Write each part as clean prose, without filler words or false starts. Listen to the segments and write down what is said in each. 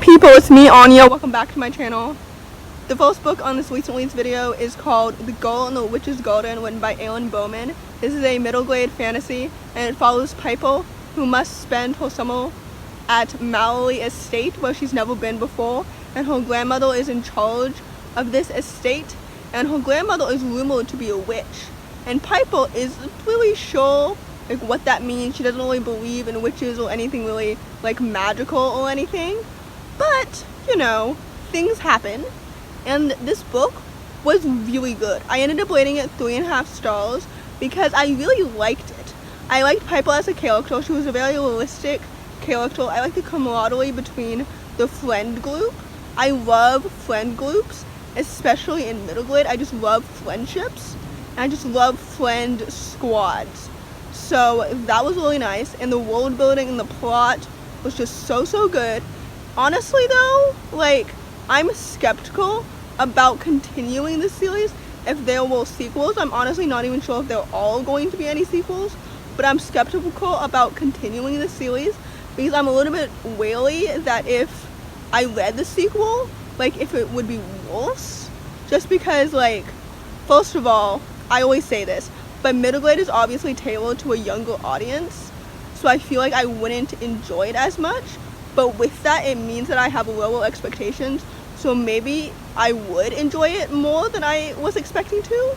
people, it's me, Anja. Welcome back to my channel. The first book on this recent release video is called The Girl and the Witch's Garden, written by Bowman. This is a middle grade fantasy, and it follows Piper, who must spend her summer at Mallory Estate, where she's never been before, and her grandmother is in charge of this estate, and her grandmother is rumored to be a witch, and Piper is really sure like what that means. She doesn't really believe in witches or anything really like magical or anything, but you know, things happen. And this book was really good. I ended up rating it 3.5 stars because I really liked it. I liked Piper as a character. She was a very realistic character. I liked the camaraderie between the friend group. I love friend groups, especially in middle grade. I just love friendships, and I just love friend squads. So that was really nice, and the world building and the plot was just so good. Honestly though, like, I'm skeptical about continuing this series if there were sequels. I'm honestly not even sure if there are all going to be any sequels, but I'm skeptical about continuing the series because I'm a little bit wary that if I read the sequel, like, if it would be worse. Just because, like, first of all, I always say this, but middle grade is obviously tailored to a younger audience, so I feel like I wouldn't enjoy it as much. But with that, it means that I have lower expectations, so maybe I would enjoy it more than I was expecting to.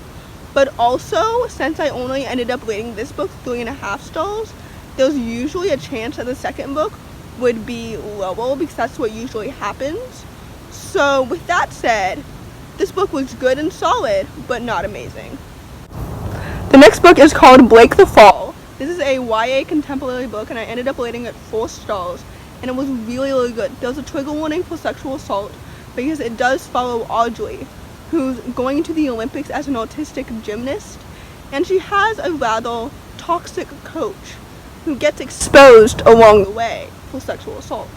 But also, since I only ended up rating this book 3.5 stars, there's usually a chance that the second book would be lower because that's what usually happens. So with that said, this book was good and solid, but not amazing. The next book is called Blake the Fall. This is a YA contemporary book, and I ended up rating it 4 stars, and it was really good. There's a trigger warning for sexual assault because it does follow Audrey, who's going to the Olympics as an autistic gymnast, and she has a rather toxic coach who gets exposed along the way for sexual assault.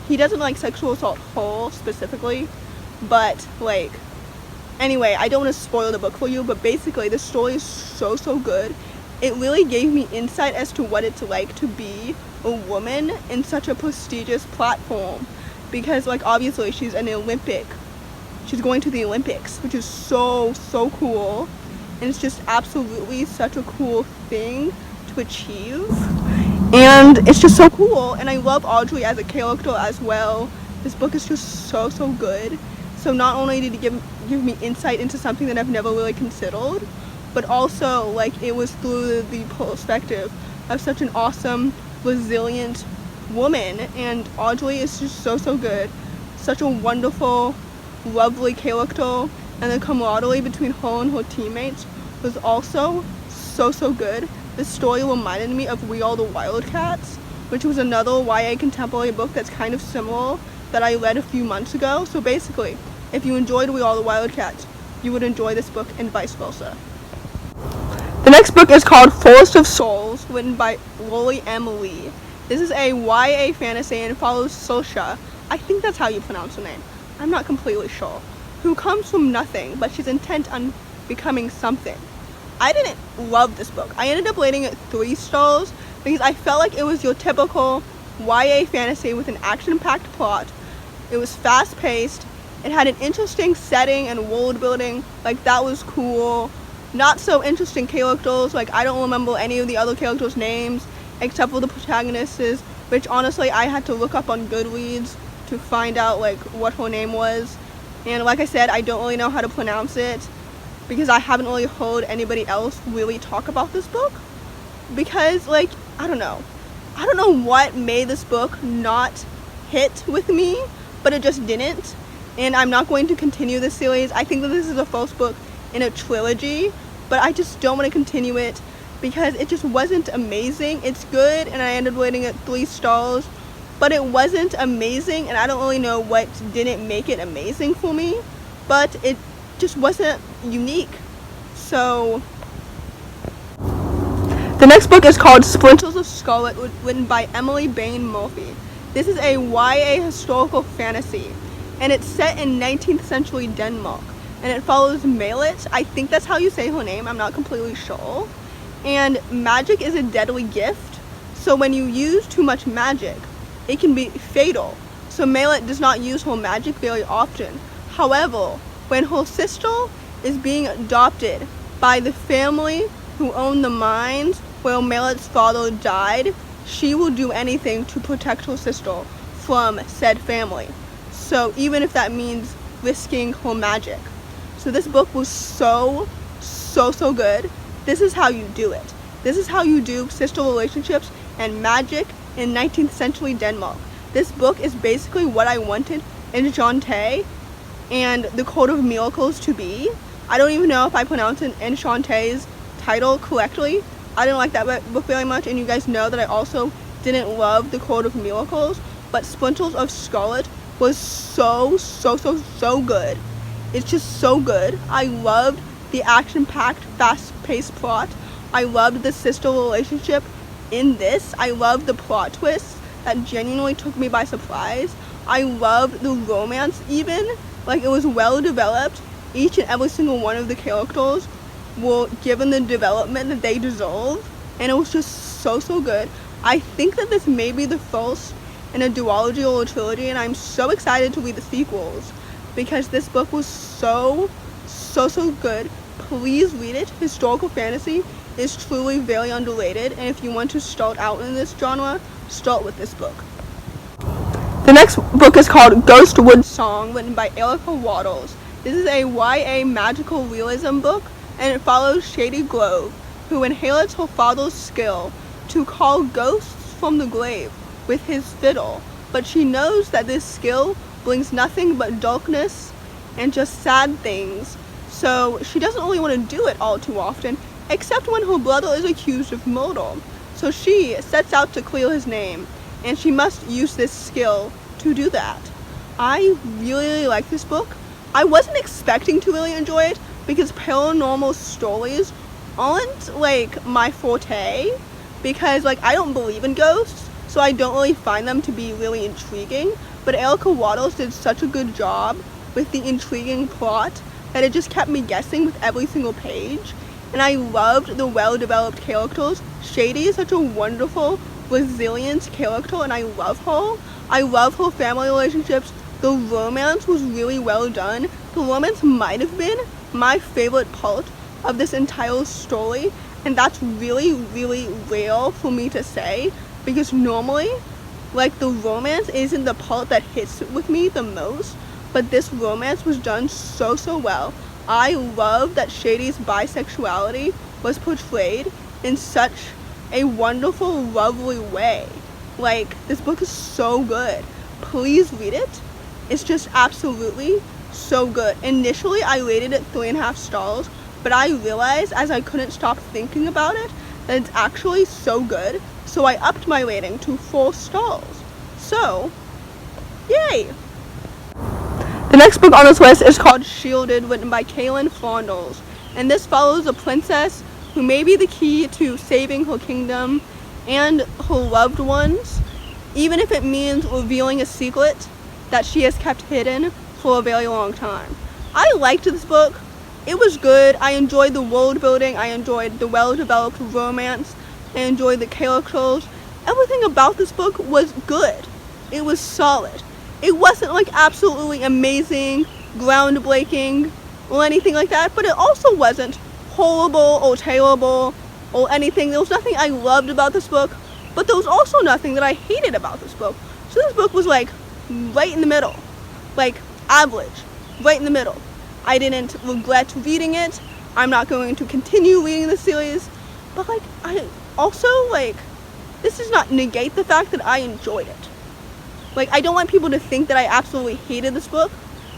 He doesn't like sexual assault her specifically, but like, anyway, I don't want to spoil the book for you, but basically the story is so good. It really gave me insight as to what it's like to be a woman in such a prestigious platform, because like obviously she's going to the Olympics, which is so cool, and it's just absolutely such a cool thing to achieve, and it's just so cool. And I love Audrey as a character as well. This book is just so good. So not only did it give me insight into something that I've never really considered, but also like it was through the perspective of such an awesome, resilient woman, and Audrey is just so good. Such a wonderful, lovely character, and the camaraderie between her and her teammates was also so good. This story reminded me of We Are the Wildcats, which was another YA contemporary book that's kind of similar that I read a few months ago. So basically, if you enjoyed We Are the Wildcats, you would enjoy this book, and vice versa. The next book is called Forest of Souls, written by Lily M. Lee. This is a YA fantasy and follows Sosha, I think that's how you pronounce her name, I'm not completely sure, who comes from nothing, but she's intent on becoming something. I didn't love this book. I ended up rating it 3 stars because I felt like it was your typical YA fantasy with an action-packed plot. It was fast-paced. It had an interesting setting and world building, like that was cool. Not so interesting characters, like I don't remember any of the other characters' names except for the protagonist's, which honestly I had to look up on Goodreads to find out like what her name was. And like I said, I don't really know how to pronounce it because I haven't really heard anybody else really talk about this book, because like I don't know what made this book not hit with me, but it just didn't. And I'm not going to continue this series. I think that this is the first book in a trilogy, but I just don't want to continue it because it just wasn't amazing. It's good, and I ended up rating it 3 stars, but it wasn't amazing, and I don't really know what didn't make it amazing for me, but it just wasn't unique. So the next book is called Splinters of Scarlet, written by Emily Bain Murphy. This is a YA historical fantasy, and it's set in 19th century Denmark, and it follows Malet. I think that's how you say her name, I'm not completely sure. And magic is a deadly gift, so when you use too much magic, it can be fatal. so Maylet does not use her magic very often. However, when her sister is being adopted by the family who own the mines where Maylet's father died, she will do anything to protect her sister from said family. So even if that means risking her magic. So this book was so good. This is how you do it. This is how you do sister relationships and magic in 19th century Denmark. This book is basically what I wanted Enchante and the Court of Miracles to be. I don't even know if I pronounced Enchante's title correctly. I didn't like that book very much, and you guys know that I also didn't love the Court of Miracles, but Splinters of Scarlet was so good. It's just so good. I loved the action-packed, fast-paced plot. I loved the sister relationship in this. I loved the plot twists that genuinely took me by surprise. I loved the romance even. Like, it was well developed. Each and every single one of the characters were given the development that they deserve, and it was just so good. I think that this may be the first in a duology or a trilogy, and I'm so excited to read the sequels because this book was so good. Please read it. Historical fantasy is truly very underrated, and if you want to start out in this genre, start with this book. The next book is called Ghostwood Song, written by Erica Wattles. This is a YA magical realism book, and it follows Shady Grove, who inherits her father's skill to call ghosts from the grave with his fiddle, but she knows that this skill brings nothing but darkness and just sad things, so she doesn't really want to do it all too often, except when her brother is accused of murder. So she sets out to clear his name, and she must use this skill to do that. I really like this book. I wasn't expecting to really enjoy it because paranormal stories aren't like my forte, because like I don't believe in ghosts, so I don't really find them to be really intriguing, but Erica Wattles did such a good job with the intriguing plot that it just kept me guessing with every single page, and I loved the well-developed characters. Shady is such a wonderful, resilient character, and I love her. I love her family relationships. The romance was really well done. The romance might have been my favorite part of this entire story, and that's really rare for me to say, because normally like the romance isn't the part that hits with me the most, but this romance was done so well. I love that Shady's bisexuality was portrayed in such a wonderful, lovely way. Like, this book is so good. Please read it. It's just absolutely so good. Initially, I rated it 3.5 stars, but I realized as I couldn't stop thinking about it that it's actually so good, so I upped my rating to 4 stars. So, yay! The next book on this list is called Shielded, written by KayLynn Flaunders, and this follows a princess who may be the key to saving her kingdom and her loved ones, even if it means revealing a secret that she has kept hidden for a very long time. I liked this book. It was good. I enjoyed the world building. I enjoyed the well-developed romance. I enjoyed the characters. Everything about this book was good. It was solid. It wasn't like absolutely amazing, groundbreaking, or anything like that, but it also wasn't horrible or terrible or anything. There was nothing I loved about this book, but there was also nothing that I hated about this book. So this book was like right in the middle, like average, right in the middle. I didn't regret reading it. I'm not going to continue reading the series, but like I also like, this does not negate the fact that I enjoyed it. Like, I don't want people to think that I absolutely hated this book,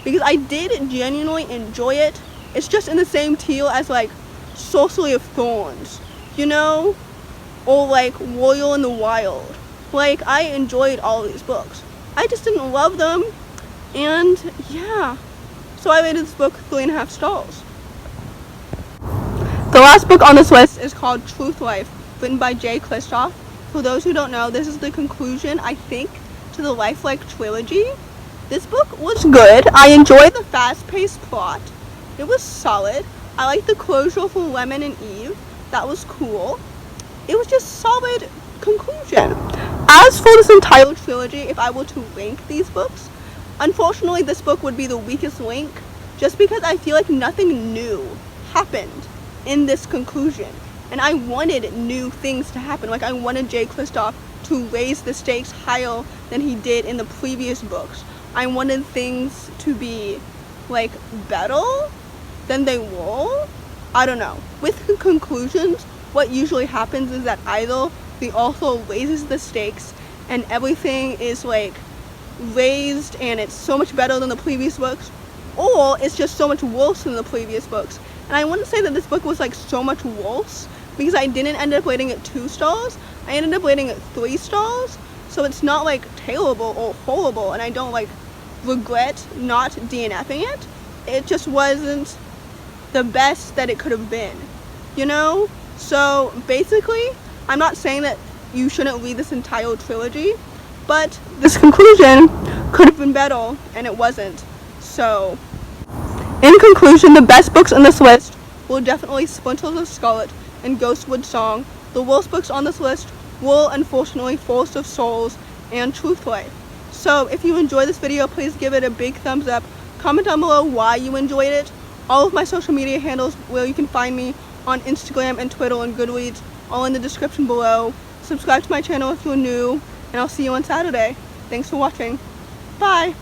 because I did genuinely enjoy it. It's just in the same tier as like Sorcery of Thorns, you know, or like Warrior in the Wild. Like, I enjoyed all of these books. I just didn't love them, and yeah, so I rated this book 3.5 stars. The last book on this list is called Truelife, written by Jay Kristoff. For those who don't know, this is the conclusion, I think, to the Lifelike trilogy. This book was good. I enjoyed the fast-paced plot. It was solid. I liked the closure for Lemon and Eve. That was cool. It was just solid conclusion. as for this entire trilogy, if I were to rank these books, unfortunately this book would be the weakest link, just because I feel like nothing new happened in this conclusion. And I wanted new things to happen. Like, I wanted Jay Kristoff to raise the stakes higher than he did in the previous books. I wanted things to be, like, better than they were. I don't know. With conclusions, what usually happens is that either the author raises the stakes and everything is, like, raised and it's so much better than the previous books, or it's just so much worse than the previous books. And I wouldn't say that this book was, like, so much worse, because I didn't end up rating it 2 stars. I ended up rating it 3 stars. So it's not, like, terrible or horrible, and I don't, like, regret not DNFing it. It just wasn't the best that it could have been, you know? So basically, I'm not saying that you shouldn't read this entire trilogy, but this conclusion could have been better, and it wasn't. So, in conclusion, the best books on this list were definitely Splinters of Scarlet and Ghostwood Song. The worst books on this list were, unfortunately, Forest of Souls and Truelife. So, if you enjoyed this video, please give it a big thumbs up. Comment down below why you enjoyed it. All of my social media handles, where you can find me on Instagram and Twitter and Goodreads, all in the description below. Subscribe to my channel if you're new, and I'll see you on Saturday. Thanks for watching. Bye!